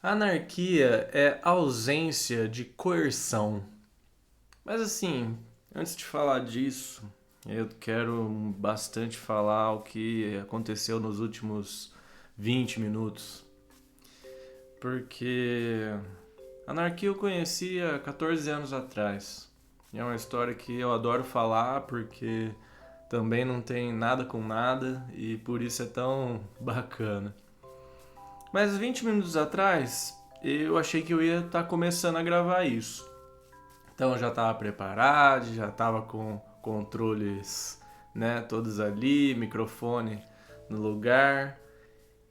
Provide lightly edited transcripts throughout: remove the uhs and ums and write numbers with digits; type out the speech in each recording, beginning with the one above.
Anarquia é ausência de coerção. Mas assim, antes de falar disso, eu quero bastante falar o que aconteceu nos últimos 20 minutos. Porque anarquia eu conheci há 14 anos atrás. E é uma história que eu adoro falar porque também não tem nada com nada e por isso é tão bacana. Mas 20 minutos atrás, eu achei que eu ia estar começando a gravar isso. Então eu já estava preparado, já estava com controles, né, todos ali, microfone no lugar.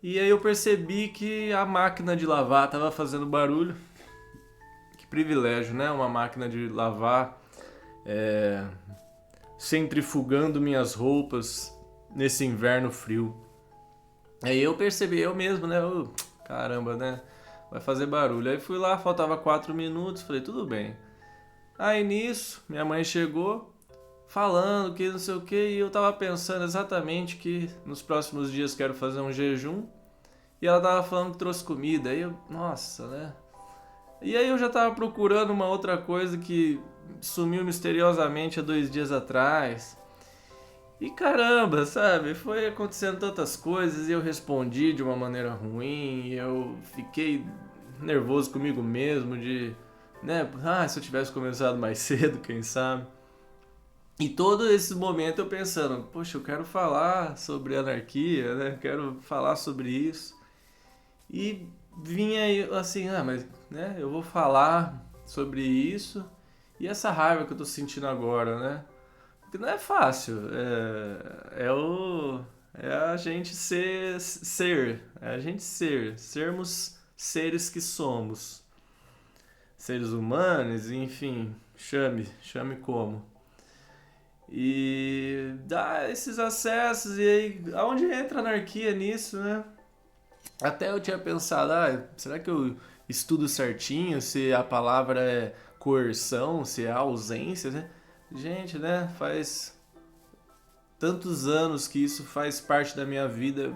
E aí eu percebi que a máquina de lavar estava fazendo barulho. Que privilégio, né? Uma máquina de lavar é, centrifugando minhas roupas nesse inverno frio. Aí eu percebi, eu mesmo, né? Caramba, né? Vai fazer barulho. Aí fui lá, faltava 4 minutos, falei, tudo bem. Aí nisso, minha mãe chegou falando que não sei o que, e eu tava pensando exatamente que nos próximos dias quero fazer um jejum. E ela tava falando que trouxe comida. Aí eu, nossa, né? E aí eu já tava procurando uma outra coisa que sumiu misteriosamente há 2 dias atrás. E caramba, sabe? Foi acontecendo tantas coisas e eu respondi de uma maneira ruim. E eu fiquei nervoso comigo mesmo de, né? Se eu tivesse começado mais cedo, quem sabe? E todo esse momento eu pensando, poxa, eu quero falar sobre anarquia, né? Quero falar sobre isso. E vinha aí assim, mas né, eu vou falar sobre isso e essa raiva que eu tô sentindo agora, né? Porque não é fácil, é a gente é a gente sermos seres que somos, seres humanos, enfim, chame como. E dá esses acessos, e aí, aonde entra a anarquia nisso, né? Até eu tinha pensado, será que eu estudo certinho se a palavra é coerção, se é ausência, né? Gente, né? Faz tantos anos que isso faz parte da minha vida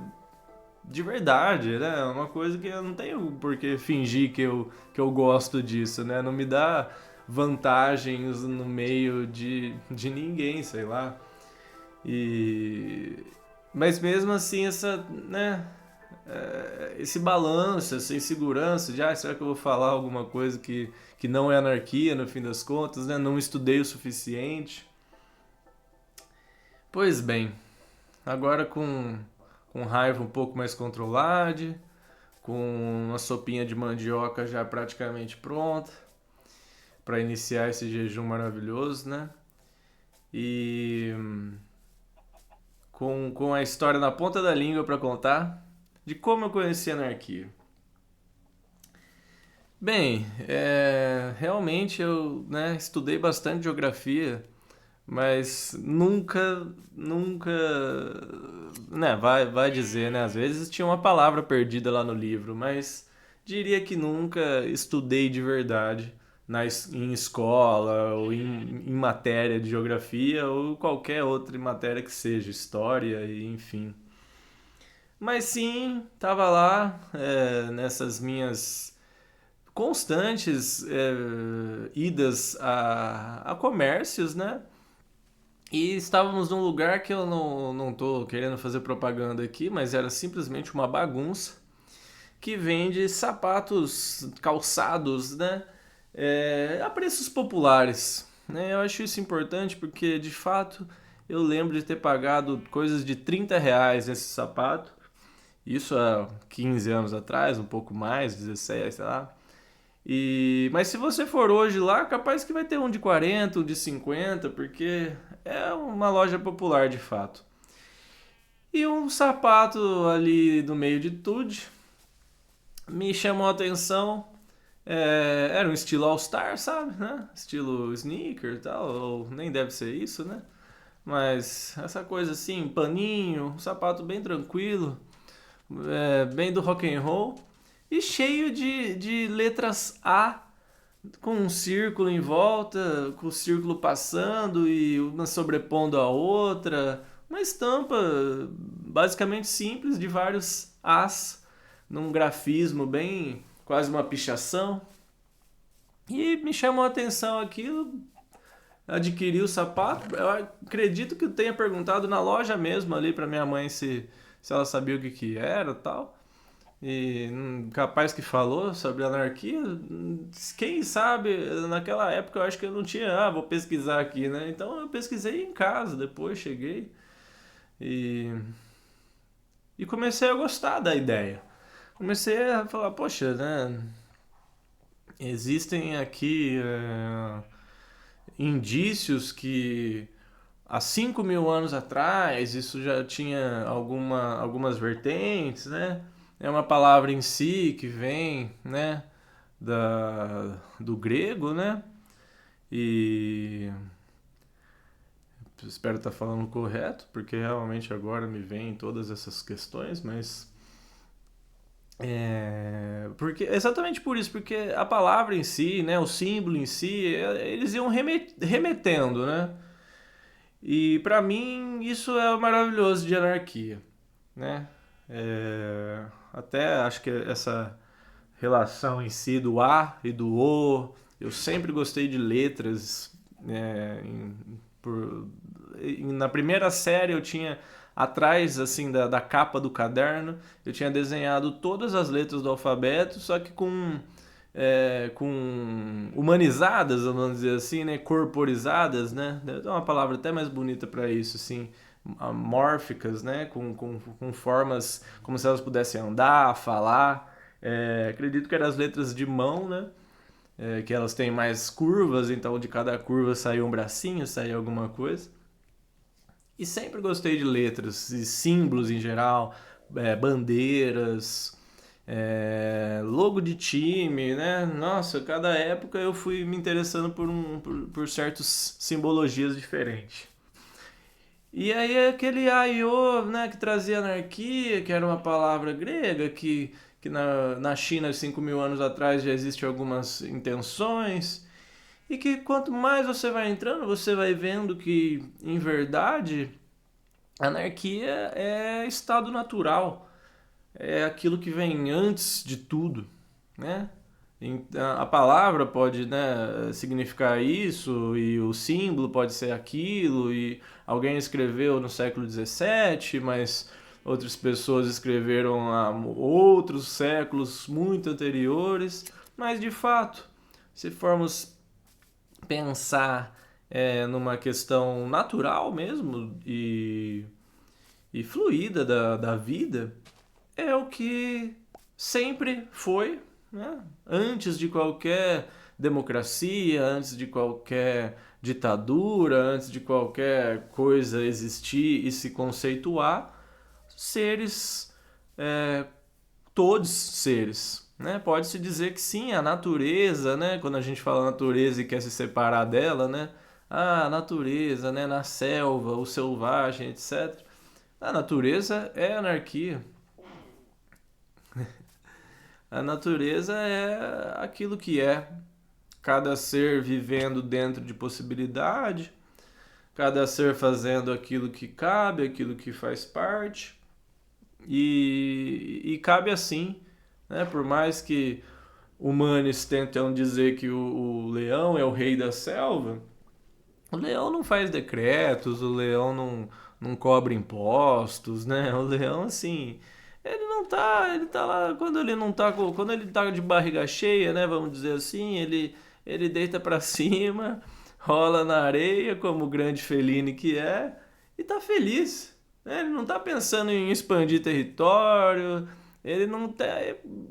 de verdade, né? É uma coisa que eu não tenho por que fingir que eu gosto disso, né? Não me dá vantagens no meio de ninguém, sei lá. E... Mas mesmo assim, né? Esse balanço, essa insegurança de será que eu vou falar alguma coisa que não é anarquia no fim das contas, né? Não estudei o suficiente. Pois bem, agora com raiva um pouco mais controlada, com uma sopinha de mandioca já praticamente pronta para iniciar esse jejum maravilhoso, né? E com a história na ponta da língua para contar de como eu conheci a anarquia. Bem, realmente eu, né, estudei bastante geografia, mas nunca, né, vai dizer, né, às vezes tinha uma palavra perdida lá no livro, mas diria que nunca estudei de verdade em escola ou em matéria de geografia ou qualquer outra matéria que seja, história, e enfim. Mas sim, tava lá nessas minhas constantes idas a comércios, né? E estávamos num lugar que eu não tô querendo fazer propaganda aqui, mas era simplesmente uma bagunça, que vende sapatos calçados, né? A preços populares. Né? Eu acho isso importante porque, de fato, eu lembro de ter pagado coisas de R$ 30 nesse sapato. Isso há 15 anos atrás, um pouco mais, 16, sei lá. Mas se você for hoje lá, capaz que vai ter um de 40, um de 50, porque é uma loja popular de fato. E um sapato ali no meio de tudo me chamou a atenção. Era um estilo All-Star, sabe? Né? Estilo sneaker e tal, ou nem deve ser isso, né? Mas essa coisa assim, paninho, um sapato bem tranquilo, bem do rock and roll e cheio de letras A com um círculo em volta, com o círculo passando e uma sobrepondo a outra. Uma estampa basicamente simples de vários As, num grafismo bem quase uma pichação. E me chamou a atenção aquilo, adquiri o sapato. Eu acredito que eu tenha perguntado na loja mesmo ali pra minha mãe se ela sabia o que que era e tal. E capaz que falou sobre anarquia. Quem sabe, naquela época eu acho que eu não tinha, vou pesquisar aqui, né? Então eu pesquisei em casa, depois cheguei e, e comecei a gostar da ideia. Comecei a falar, poxa, né? Existem aqui indícios que há 5.000 anos atrás isso já tinha algumas vertentes, né? É uma palavra em si que vem, né, do grego, né? E espero estar falando correto, porque realmente agora me vêm todas essas questões, mas porque exatamente por isso, porque a palavra em si, né, o símbolo em si, eles iam remetendo, né? E para mim isso é o maravilhoso de anarquia, né? Até acho que essa relação em si do A e do O, eu sempre gostei de letras. Por, Na primeira série eu tinha atrás assim da capa do caderno, eu tinha desenhado todas as letras do alfabeto, só que com humanizadas, vamos dizer assim, né, corporizadas, né, é uma palavra até mais bonita para isso, assim, amórficas, né, com formas como se elas pudessem andar, falar. Acredito que eram as letras de mão, né, que elas têm mais curvas, então de cada curva saía um bracinho, saía alguma coisa. E sempre gostei de letras e símbolos em geral, bandeiras, logo de time, né? Nossa, cada época eu fui me interessando por certas simbologias diferentes. E aí aquele aiô, né, que trazia anarquia, que era uma palavra grega, que na China, 5.000 anos atrás, já existem algumas intenções, e que quanto mais você vai entrando, você vai vendo que, em verdade, anarquia é estado natural, é aquilo que vem antes de tudo, né? A palavra pode, né, significar isso, e o símbolo pode ser aquilo, e alguém escreveu no século XVII, mas outras pessoas escreveram há outros séculos muito anteriores. Mas, de fato, se formos pensar numa questão natural mesmo e fluida da vida, é o que sempre foi, né? Antes de qualquer democracia, antes de qualquer ditadura, antes de qualquer coisa existir e se conceituar, seres, todos seres, né? Pode-se dizer que sim, a natureza, né? Quando a gente fala natureza e quer se separar dela, né? A natureza, né? Na selva, o selvagem, etc. A natureza é anarquia. A natureza é aquilo que é. Cada ser vivendo dentro de possibilidade, cada ser fazendo aquilo que cabe, aquilo que faz parte. E cabe assim, né? Por mais que humanos tentam dizer que o leão é o rei da selva, o leão não faz decretos, o leão não cobra impostos, né? O leão, assim, ele tá lá quando ele não tá, quando ele tá de barriga cheia, né? Vamos dizer assim, ele deita pra cima, rola na areia como o grande felino que é e tá feliz, né? Ele não tá pensando em expandir território, ele não tá,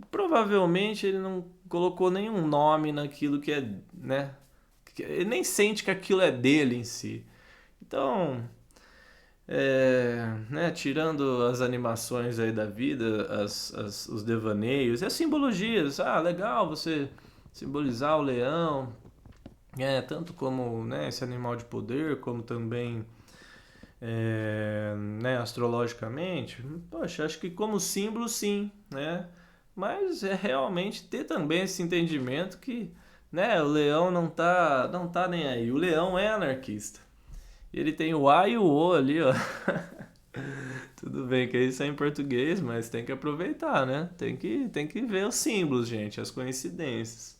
provavelmente ele não colocou nenhum nome naquilo que é, né? Ele nem sente que aquilo é dele em si. Então, né, tirando as animações aí da vida, os devaneios e as simbologias, legal você simbolizar o leão, tanto como, né, esse animal de poder, como também, né, astrologicamente. Poxa, acho que como símbolo sim, né? Mas é realmente ter também esse entendimento que, né, o leão não tá nem aí. O leão é anarquista. Ele tem o A e o O ali, ó. Tudo bem que isso é em português, mas tem que aproveitar, né? Tem que ver os símbolos, gente, as coincidências.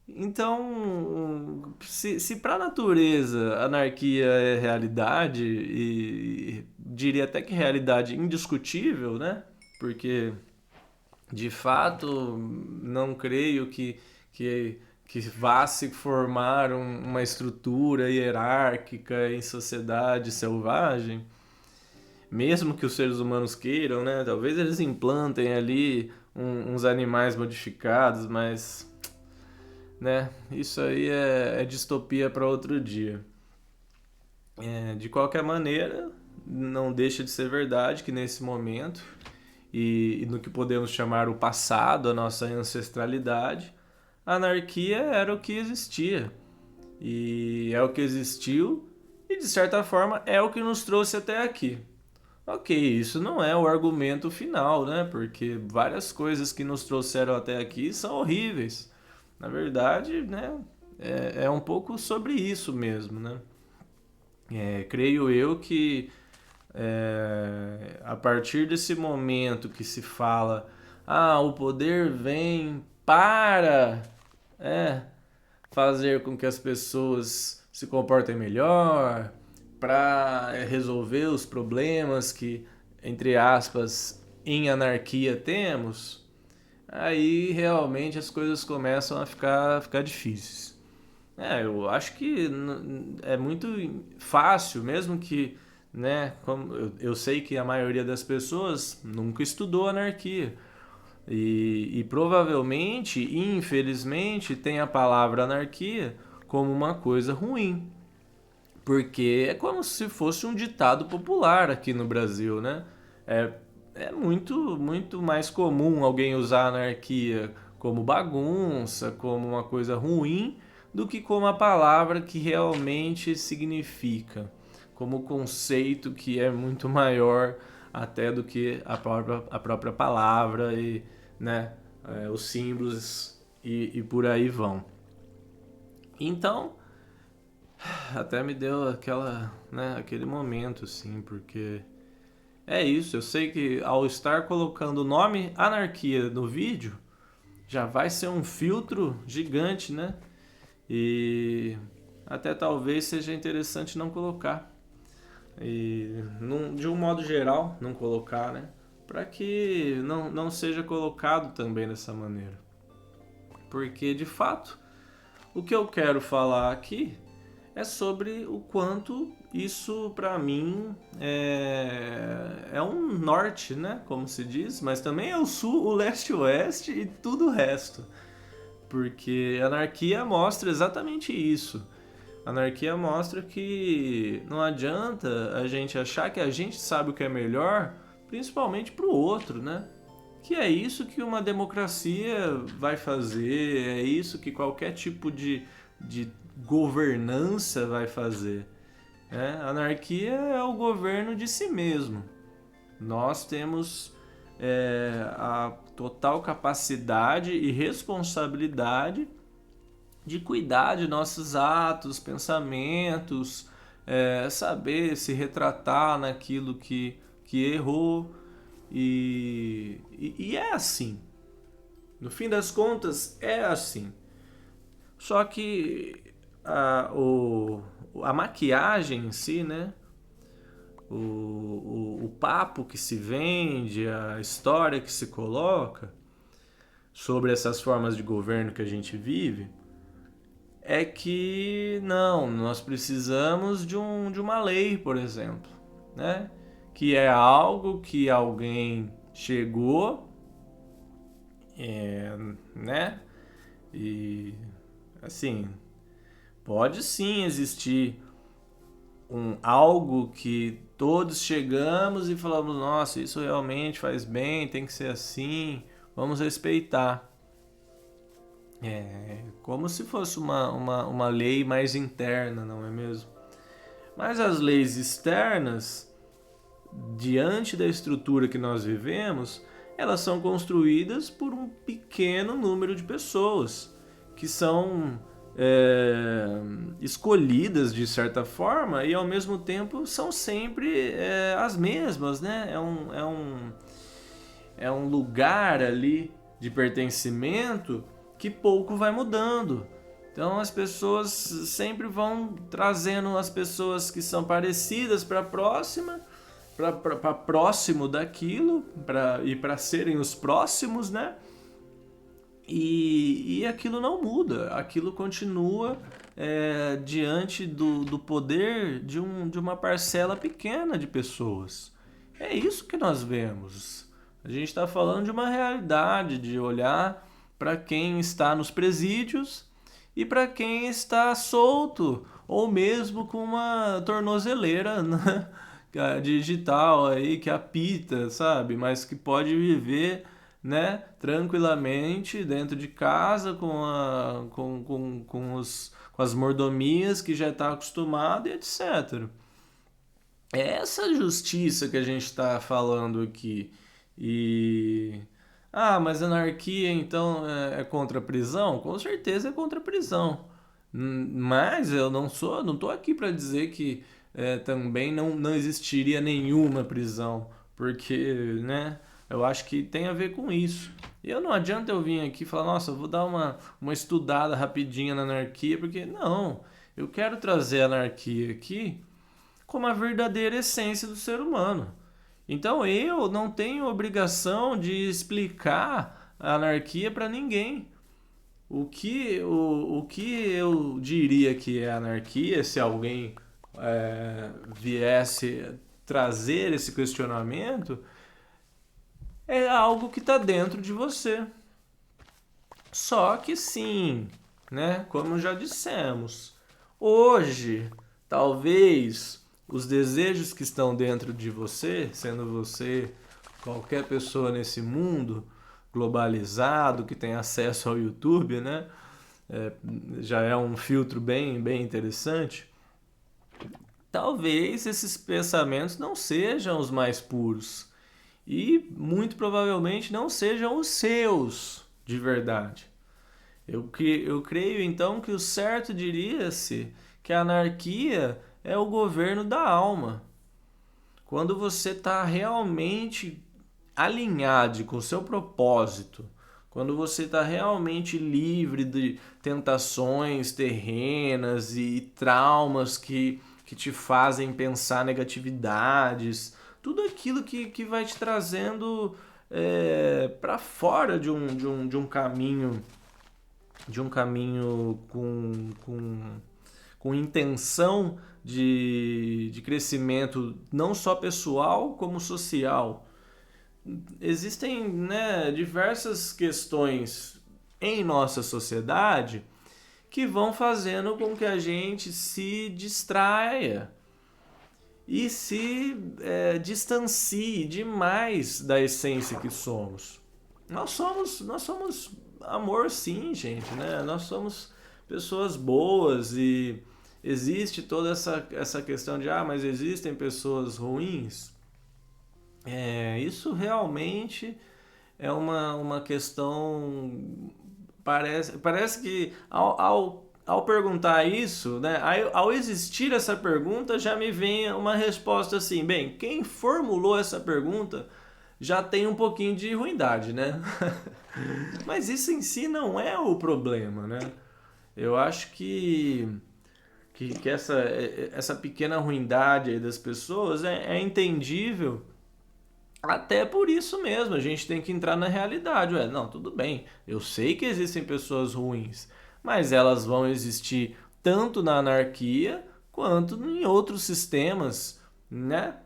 Então, se para a natureza anarquia é realidade, e diria até que realidade indiscutível, né? Porque, de fato, não creio que, que vá se formar uma estrutura hierárquica em sociedade selvagem, mesmo que os seres humanos queiram, né? Talvez eles implantem ali uns animais modificados, mas, né? Isso aí é distopia para outro dia. De qualquer maneira, não deixa de ser verdade que nesse momento e no que podemos chamar o passado, a nossa ancestralidade, a anarquia era o que existia e é o que existiu e de certa forma é o que nos trouxe até aqui. Ok, isso não é o argumento final, né? Porque várias coisas que nos trouxeram até aqui são horríveis. Na verdade, né? É um pouco sobre isso mesmo, né? Creio eu que a partir desse momento que se fala, o poder vem para é, fazer com que as pessoas se comportem melhor, para resolver os problemas que, entre aspas, em anarquia temos, aí realmente as coisas começam a ficar difíceis. Eu acho que é muito fácil, mesmo que, né, como eu sei que a maioria das pessoas nunca estudou anarquia. E provavelmente, infelizmente, tem a palavra anarquia como uma coisa ruim. Porque é como se fosse um ditado popular aqui no Brasil, né? É, é muito mais comum alguém usar anarquia como bagunça, como uma coisa ruim, do que como a palavra que realmente significa, como conceito que é muito maior até do que a própria palavra e, né, os símbolos e por aí vão. Então, até me deu aquele momento, assim, porque é isso. Eu sei que ao estar colocando o nome anarquia no vídeo, já vai ser um filtro gigante, né? E até talvez seja interessante não colocar. E de um modo geral, não colocar, né? Para que não seja colocado também dessa maneira. Porque de fato, o que eu quero falar aqui é sobre o quanto isso para mim é um norte, né? Como se diz, mas também é o sul, o leste e o oeste e tudo o resto. Porque a anarquia mostra exatamente isso. A anarquia mostra que não adianta a gente achar que a gente sabe o que é melhor, principalmente para o outro, né? Que é isso que uma democracia vai fazer, é isso que qualquer tipo de governança vai fazer. A anarquia é o governo de si mesmo. Nós temos a total capacidade e responsabilidade de cuidar de nossos atos, pensamentos, saber se retratar naquilo que errou. E é assim. No fim das contas, é assim. Só que a maquiagem em si, né? O papo que se vende, a história que se coloca sobre essas formas de governo que a gente vive, é que não, nós precisamos de uma lei, por exemplo, né? Que é algo que alguém chegou, né? E assim, pode sim existir algo que todos chegamos e falamos, nossa, isso realmente faz bem, tem que ser assim, vamos respeitar. Como se fosse uma lei mais interna, não é mesmo? Mas as leis externas, diante da estrutura que nós vivemos, elas são construídas por um pequeno número de pessoas que são é, escolhidas de certa forma e ao mesmo tempo são sempre as mesmas, né? É um lugar ali de pertencimento que pouco vai mudando. Então as pessoas sempre vão trazendo as pessoas que são parecidas para próxima, para próximo daquilo, para serem os próximos, né? E aquilo não muda, aquilo continua diante do poder de uma parcela pequena de pessoas. É isso que nós vemos. A gente está falando de uma realidade, de olhar para quem está nos presídios e para quem está solto, ou mesmo com uma tornozeleira, né, digital aí que apita, sabe? Mas que pode viver, né, tranquilamente dentro de casa com as mordomias que já está acostumado e etc. É essa justiça que a gente está falando aqui. E. Ah, mas anarquia então é contra a prisão? Com certeza é contra a prisão. Mas eu não tô aqui para dizer que também não existiria nenhuma prisão, porque, né, eu acho que tem a ver com isso. E eu não adianta eu vir aqui e falar, nossa, eu vou dar uma estudada rapidinha na anarquia, porque não, eu quero trazer a anarquia aqui como a verdadeira essência do ser humano. Então eu não tenho obrigação de explicar a anarquia para ninguém. O que eu diria que é anarquia, se alguém viesse trazer esse questionamento, é algo que está dentro de você. Só que sim, né? Como já dissemos, hoje, talvez os desejos que estão dentro de você, sendo você qualquer pessoa nesse mundo globalizado que tem acesso ao YouTube, né? É, já é um filtro bem interessante. Talvez esses pensamentos não sejam os mais puros e muito provavelmente não sejam os seus de verdade. Eu creio então que o certo diria-se que a anarquia é o governo da alma. Quando você está realmente alinhado com o seu propósito, quando você está realmente livre de tentações terrenas e traumas que te fazem pensar negatividades, tudo aquilo que vai te trazendo para fora de um caminho com intenção de crescimento não só pessoal como social. Existem, né, diversas questões em nossa sociedade que vão fazendo com que a gente se distraia e se distancie demais da essência que somos. Nós somos amor, sim, gente, né? Nós somos pessoas boas e existe toda essa questão de, mas existem pessoas ruins. Isso realmente é uma questão. Parece que ao perguntar isso, né, ao existir essa pergunta, já me vem uma resposta assim: bem, quem formulou essa pergunta já tem um pouquinho de ruindade, né? Mas isso em si não é o problema, né? Eu acho que essa pequena ruindade aí das pessoas é entendível. Até por isso mesmo, a gente tem que entrar na realidade. Ué, não, tudo bem, eu sei que existem pessoas ruins, mas elas vão existir tanto na anarquia quanto em outros sistemas, né?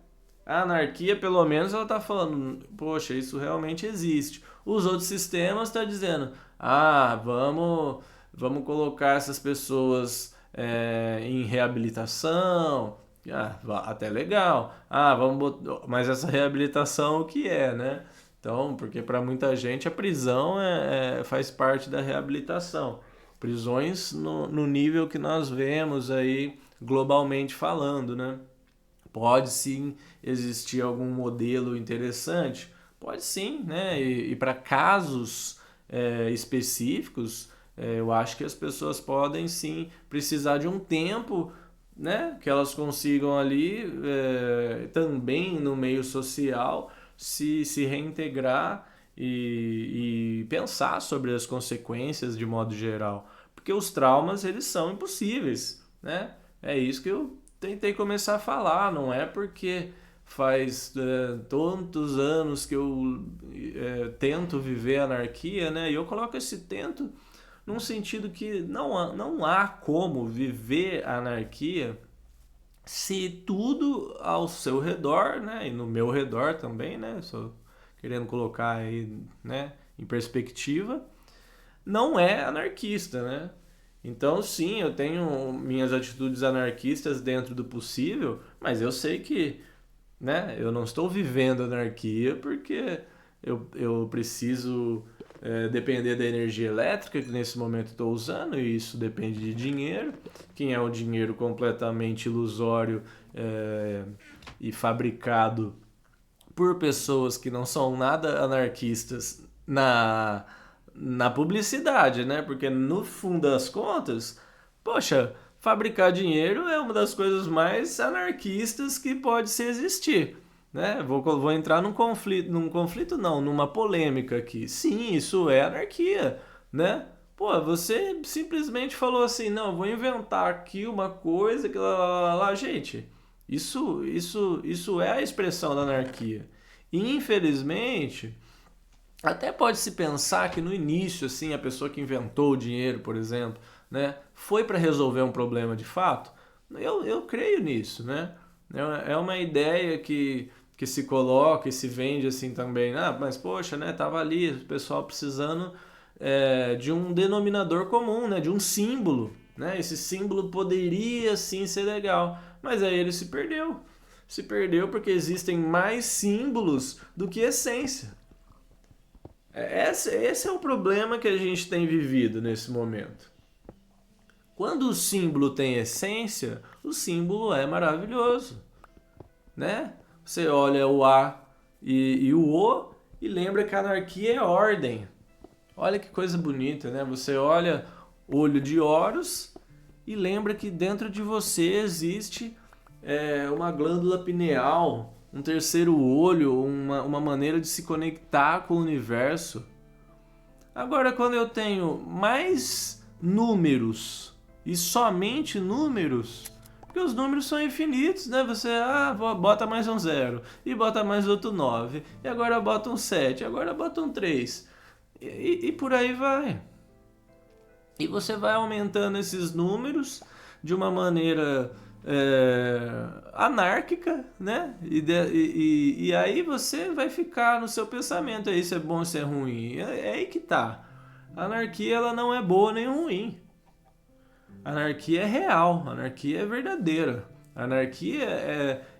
A anarquia, pelo menos, ela tá falando, poxa, isso realmente existe. Os outros sistemas estão dizendo, vamos colocar essas pessoas em reabilitação. Até legal. Vamos botar. Mas essa reabilitação o que é, né? Então, porque para muita gente a prisão faz parte da reabilitação. Prisões no nível que nós vemos aí globalmente falando, né? Pode sim existir algum modelo interessante? Pode sim, né? E para casos específicos, Eu acho que as pessoas podem sim precisar de um tempo, né, que elas consigam ali também no meio social se reintegrar e pensar sobre as consequências de modo geral, porque os traumas eles são impossíveis, né? É isso que eu tentei começar a falar, não é porque faz tantos anos que eu tento viver a anarquia, né? E eu coloco esse tento num sentido que não há como viver a anarquia se tudo ao seu redor, né, e no meu redor também, né, só querendo colocar aí, né, em perspectiva, não é anarquista, né? Então, sim, eu tenho minhas atitudes anarquistas dentro do possível, mas eu sei que, né, eu não estou vivendo anarquia porque eu preciso depender da energia elétrica que nesse momento estou usando, e isso depende de dinheiro. Quem é um dinheiro completamente ilusório e fabricado por pessoas que não são nada anarquistas na publicidade, né? Porque no fundo das contas, poxa, fabricar dinheiro é uma das coisas mais anarquistas que pode se existir. Né? Vou entrar num conflito não, numa polêmica aqui. Sim, isso é anarquia, né? Pô, você simplesmente falou assim, não, vou inventar aqui uma coisa que lá. Gente, isso é a expressão da anarquia. E, infelizmente, até pode se pensar que no início, assim, a pessoa que inventou o dinheiro, por exemplo, né, foi para resolver um problema de fato. Eu creio nisso, né? É uma ideia que se coloca e se vende assim também. Ah, mas poxa, né? Tava ali o pessoal precisando de um denominador comum, né? De um símbolo, né? Esse símbolo poderia sim ser legal, mas aí ele se perdeu. Se perdeu porque existem mais símbolos do que essência. Esse é o problema que a gente tem vivido nesse momento. Quando o símbolo tem essência, o símbolo é maravilhoso, né? Você olha o A e o O e lembra que a anarquia é ordem. Olha que coisa bonita, né? Você olha olho de Horus e lembra que dentro de você existe uma glândula pineal, um terceiro olho, uma maneira de se conectar com o universo. Agora, quando eu tenho mais números e somente números, porque os números são infinitos, né? Você bota mais um zero, e bota mais outro 9, e agora bota um 7, agora bota um 3, e por aí vai. E você vai aumentando esses números de uma maneira anárquica, né? E aí você vai ficar no seu pensamento, isso é bom, isso é ruim. É aí que tá. A anarquia ela não é boa nem ruim. A anarquia é real, a anarquia é verdadeira. A anarquia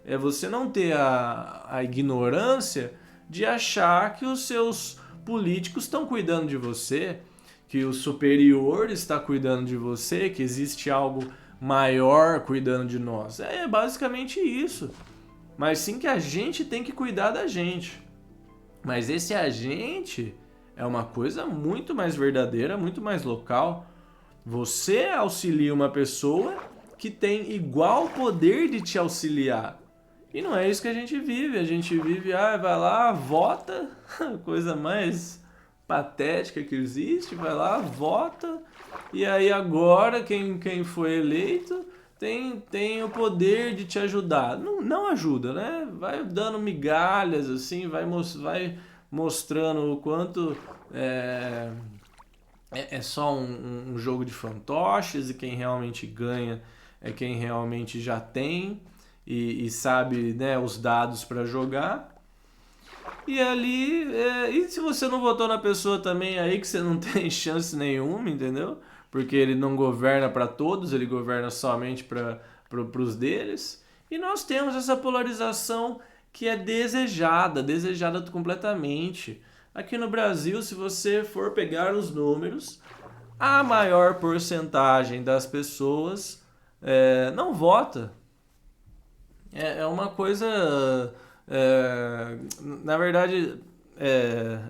é você não ter a ignorância de achar que os seus políticos estão cuidando de você, que o superior está cuidando de você, que existe algo maior cuidando de nós. É basicamente isso. Mas sim que a gente tem que cuidar da gente. Mas esse agente é uma coisa muito mais verdadeira, muito mais local. Você auxilia uma pessoa que tem igual poder de te auxiliar. E não é isso que a gente vive. A gente vive, vai lá, vota, coisa mais patética que existe, vai lá, vota, e aí agora quem foi eleito tem o poder de te ajudar. Não ajuda, né? Vai dando migalhas, assim, vai mostrando o quanto é só um jogo de fantoches e quem realmente ganha é quem realmente já tem e sabe, né, os dados para jogar. E ali, e se você não votou na pessoa também aí que você não tem chance nenhuma, entendeu? Porque ele não governa para todos, ele governa somente para os deles. E nós temos essa polarização que é desejada completamente. Aqui no Brasil, se você for pegar os números, a maior porcentagem das pessoas não vota. É uma coisa. Na verdade,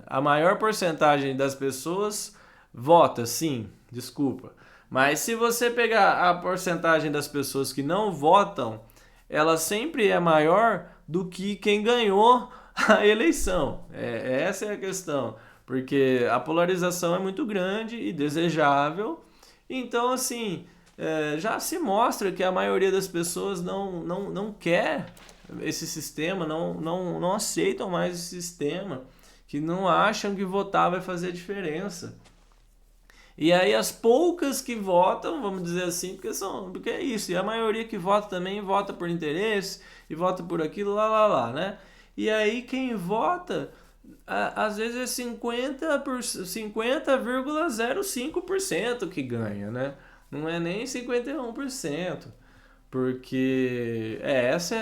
a maior porcentagem das pessoas vota, sim, Desculpa. Mas se você pegar a porcentagem das pessoas que não votam, ela sempre é maior do que quem ganhou a eleição. Essa é a questão. Porque a polarização é muito grande e desejável. Então, assim, já se mostra que a maioria das pessoas não quer esse sistema, não aceitam mais esse sistema, que não acham que votar vai fazer diferença. E aí as poucas que votam, vamos dizer assim, porque é isso, e a maioria que vota também vota por interesse e vota por aquilo, lá, né? E aí quem vota, às vezes é 50,05% que ganha, né? Não é nem 51%, porque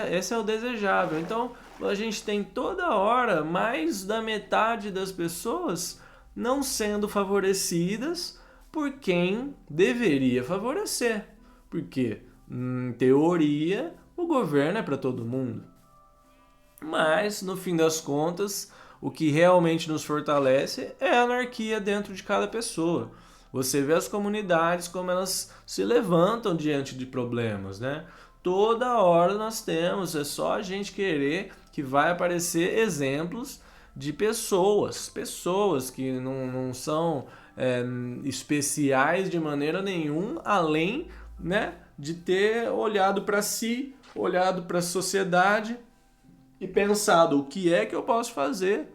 esse é o desejável. Então a gente tem toda hora mais da metade das pessoas não sendo favorecidas por quem deveria favorecer. Porque, em teoria, o governo é para todo mundo. Mas, no fim das contas, o que realmente nos fortalece é a anarquia dentro de cada pessoa. Você vê as comunidades como elas se levantam diante de problemas, né? Toda hora nós temos, é só a gente querer que vai aparecer exemplos de pessoas que não são especiais de maneira nenhuma, além, né, de ter olhado para si, olhado para a sociedade e pensado o que é que eu posso fazer,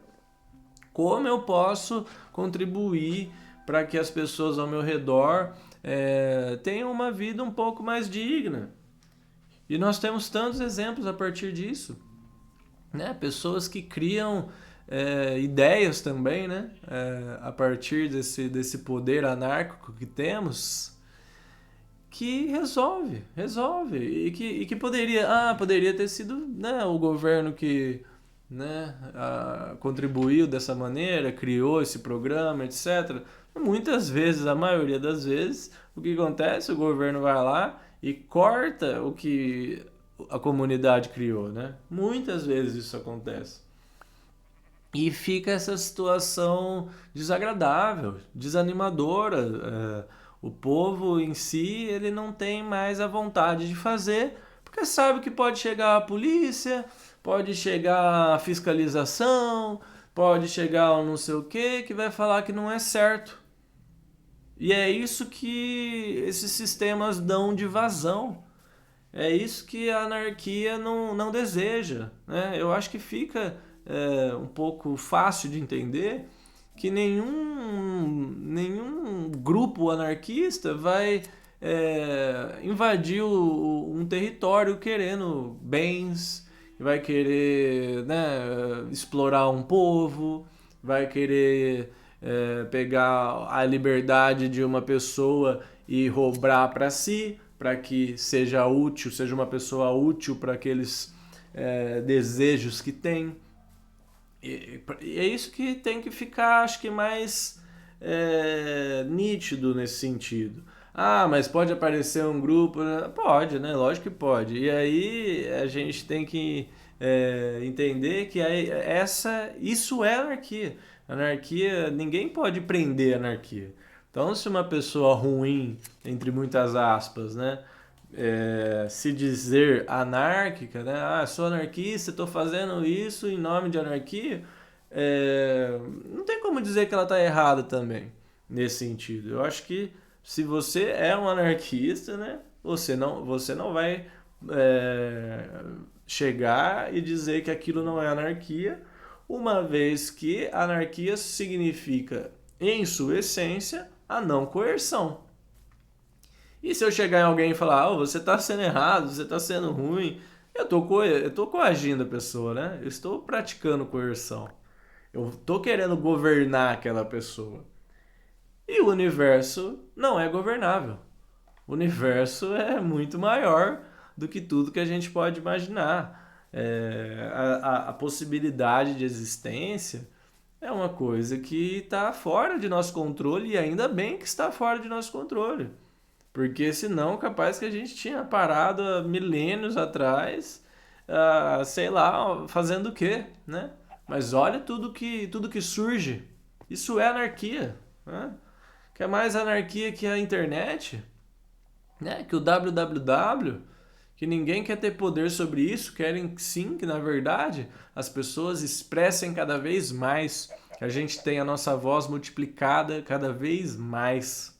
como eu posso contribuir para que as pessoas ao meu redor tenham uma vida um pouco mais digna. E nós temos tantos exemplos a partir disso, né? Pessoas que criam ideias também, né? A partir desse poder anárquico que temos, que resolve e que poderia ter sido, né, o governo que, né, contribuiu dessa maneira, criou esse programa, etc. Muitas vezes, a maioria das vezes, o que acontece? O governo vai lá e corta o que a comunidade criou, né? Muitas vezes isso acontece. E fica essa situação desagradável, desanimadora. O povo em si, ele não tem mais a vontade de fazer, porque sabe que pode chegar a polícia, pode chegar a fiscalização, pode chegar um não sei o que vai falar que não é certo. E é isso que esses sistemas dão de vazão. É isso que a anarquia não deseja, né? Eu acho que fica um pouco fácil de entender que nenhum grupo anarquista vai invadir um território querendo bens, vai querer, né, explorar um povo, vai querer pegar a liberdade de uma pessoa e roubar para si, para que seja útil, seja uma pessoa útil para aqueles desejos que tem. E é isso que tem que ficar, acho que mais nítido nesse sentido. Ah, mas pode aparecer um grupo? Pode, né? Lógico que pode. E aí a gente tem que entender que isso é anarquia. Anarquia, ninguém pode prender a anarquia. Então, se uma pessoa ruim, entre muitas aspas, né, se dizer anárquica, né, sou anarquista, estou fazendo isso em nome de anarquia, não tem como dizer que ela está errada também, nesse sentido. Eu acho que se você é um anarquista, né, você não vai chegar e dizer que aquilo não é anarquia, uma vez que anarquia significa, em sua essência, a não coerção. E se eu chegar em alguém e falar, você está sendo errado, você está sendo ruim, eu tô coagindo a pessoa, né? Eu estou praticando coerção. Eu estou querendo governar aquela pessoa. E o universo não é governável. O universo é muito maior do que tudo que a gente pode imaginar. A possibilidade de existência é uma coisa que está fora de nosso controle e ainda bem que está fora de nosso controle. Porque senão, capaz que a gente tinha parado há milênios atrás, sei lá, fazendo o quê, né? Mas olha tudo que surge. Isso é anarquia, né? quer mais anarquia que a internet, né? Que o www, que ninguém quer ter poder sobre isso, querem sim que, na verdade, as pessoas expressem cada vez mais, que a gente tenha a nossa voz multiplicada cada vez mais.